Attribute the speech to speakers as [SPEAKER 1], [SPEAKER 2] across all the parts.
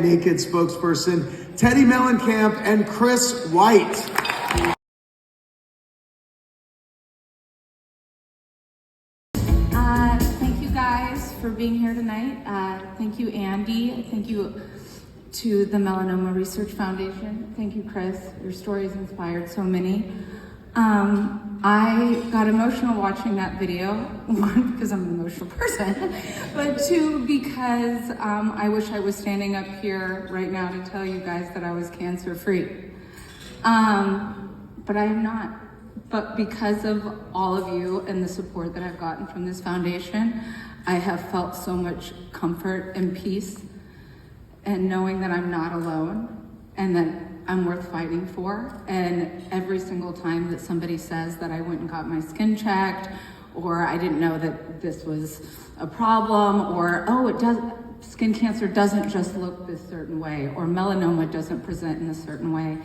[SPEAKER 1] Naked spokesperson Teddy Mellencamp and Chris White.
[SPEAKER 2] Thank you guys for being here tonight. Thank you, Andy. Thank you to the Melanoma Research Foundation. Thank you, Chris. Your story has inspired so many. I got emotional watching that video, one, because I'm an emotional person, but two, because I wish I was standing up here right now to tell you guys that I was cancer-free. But I am not. But because of all of you and the support that I've gotten from this foundation, I have felt so much comfort and peace, and knowing that I'm not alone and that I'm worth fighting for. And every single time that somebody says that I went and got my skin checked, or I didn't know that this was a problem, or skin cancer doesn't just look this certain way, or melanoma doesn't present in a certain way,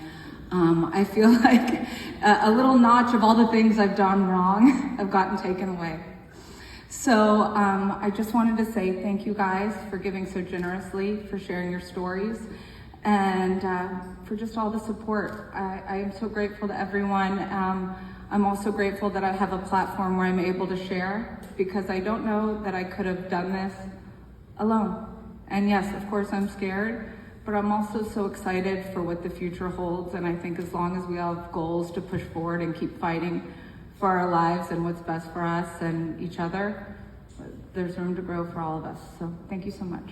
[SPEAKER 2] I feel like a little notch of all the things I've done wrong have gotten taken away. So I just wanted to say thank you guys for giving so generously, for sharing your stories, and for just all the support. I am so grateful to everyone. I'm also grateful that I have a platform where I'm able to share, because I don't know that I could have done this alone. And yes, of course I'm scared, but I'm also so excited for what the future holds. And I think as long as we all have goals to push forward and keep fighting for our lives and what's best for us and each other, there's room to grow for all of us. So thank you so much.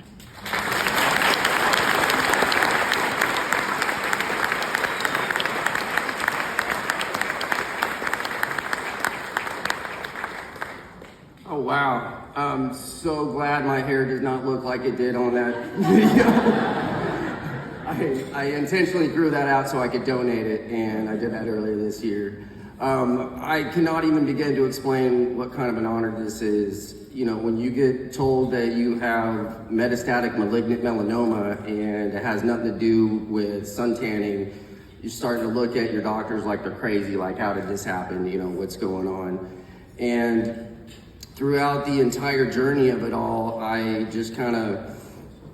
[SPEAKER 3] Oh, wow. I'm so glad my hair does not look like it did on that video. I intentionally grew that out so I could donate it, and I did that earlier this year. I cannot even begin to explain what kind of an honor this is. You know, when you get told that you have metastatic malignant melanoma and it has nothing to do with sun tanning, you're starting to look at your doctors like they're crazy, like, how did this happen? You know, what's going on? And throughout the entire journey of it all, I just kind of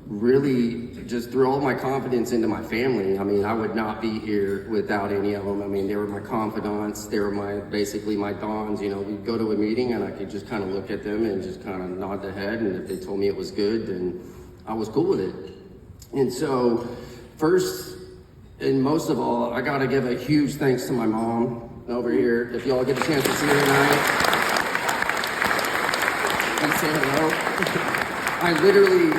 [SPEAKER 3] really just threw all my confidence into my family. I mean, I would not be here without any of them. I mean, they were my confidants. They were basically my dons. You know, we'd go to a meeting and I could just kind of look at them and just kind of nod the head. And if they told me it was good, then I was cool with it. And so first and most of all, I got to give a huge thanks to my mom over here. If y'all get a chance to see her tonight, and say hello. I literally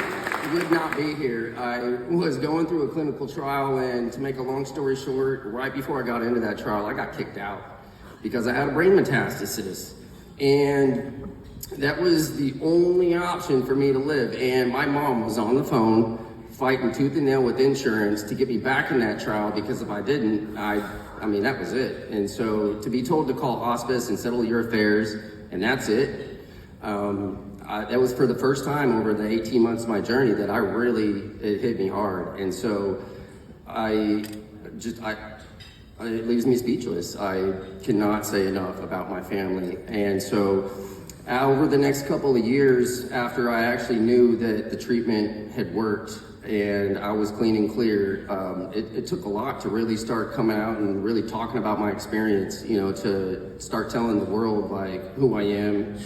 [SPEAKER 3] would not be here. I was going through a clinical trial, and to make a long story short, right before I got into that trial, I got kicked out because I had a brain metastasis. And that was the only option for me to live. And my mom was on the phone fighting tooth and nail with insurance to get me back in that trial, because if I didn't, I mean, that was it. And so to be told to call hospice and settle your affairs, and that's it, that was for the first time over the 18 months of my journey that it hit me hard. And so it leaves me speechless. I cannot say enough about my family. And so over the next couple of years, after I actually knew that the treatment had worked and I was clean and clear, it took a lot to really start coming out and really talking about my experience, you know, to start telling the world like who I am,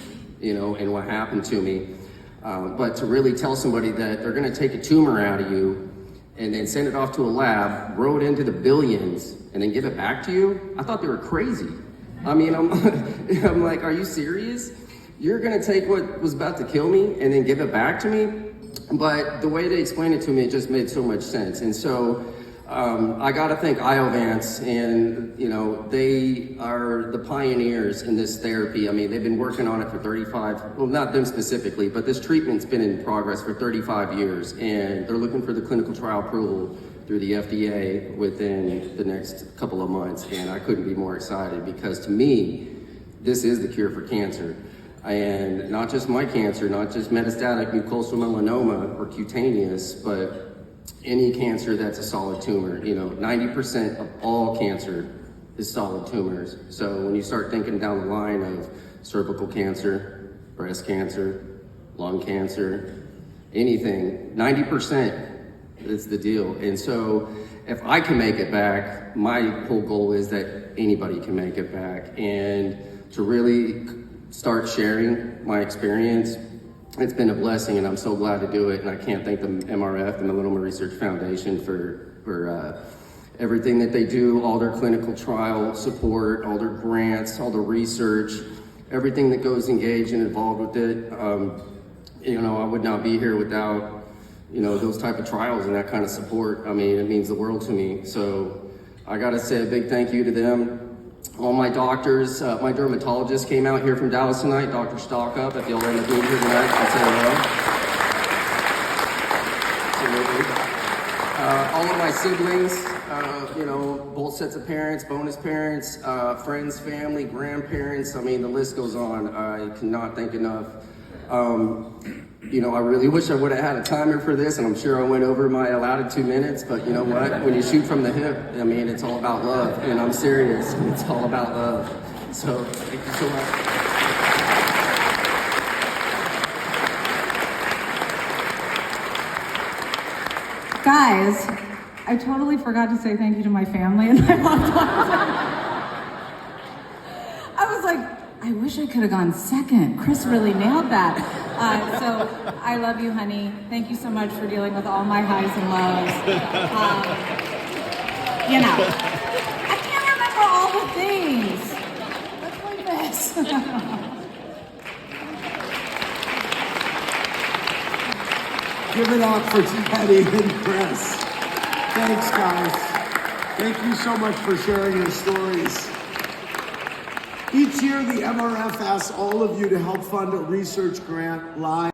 [SPEAKER 3] you know, and what happened to me. But to really tell somebody that they're gonna take a tumor out of you and then send it off to a lab, grow it into the billions, and then give it back to you, I thought they were crazy. I mean, I'm like, are you serious? You're gonna take what was about to kill me and then give it back to me? But the way they explained it to me, it just made so much sense. And so I gotta thank Iovance, and you know, they are the pioneers in this therapy. I mean, they've been working on it for 35, well, not them specifically, but this treatment's been in progress for 35 years, and they're looking for the clinical trial approval through the FDA within the next couple of months. And I couldn't be more excited, because to me, this is the cure for cancer. And not just my cancer, not just metastatic mucosal melanoma or cutaneous, but any cancer that's a solid tumor. You know, 90% of all cancer is solid tumors. So when you start thinking down the line of cervical cancer, breast cancer, lung cancer, anything, 90% It's the deal. And so if I can make it back, my whole goal is that anybody can make it back. And to really start sharing my experience, it's been a blessing, and I'm so glad to do it. And I can't thank the MRF, the Melanoma Research Foundation, for everything that they do, all their clinical trial support, all their grants, all the research, everything that goes engaged and involved with it. You know, I would not be here without, you know, those type of trials and that kind of support. I mean, it means the world to me. So I gotta say a big thank you to them. All my doctors, my dermatologist came out here from Dallas tonight, Dr. Stockup. If y'all end up being here tonight, I'll say hello. Absolutely. All of my siblings, you know, both sets of parents, bonus parents, friends, family, grandparents. I mean, the list goes on. I cannot thank enough. You know, I really wish I would have had a timer for this, and I'm sure I went over my allotted 2 minutes, but you know what? When you shoot from the hip, I mean, it's all about love, and I'm serious. It's all about love. So, thank you so much.
[SPEAKER 2] Guys, I totally forgot to say thank you to my family and my loved ones. I was like, I wish I could have gone second. Chris really nailed that. So I love you, honey. Thank you so much for dealing with all my highs and lows. You know, I can't remember all the things. Let's play this.
[SPEAKER 1] Give it up for Teddy and Chris. Thanks, guys. Thank you so much for sharing your stories. Each year, the MRF asks all of you to help fund a research grant live.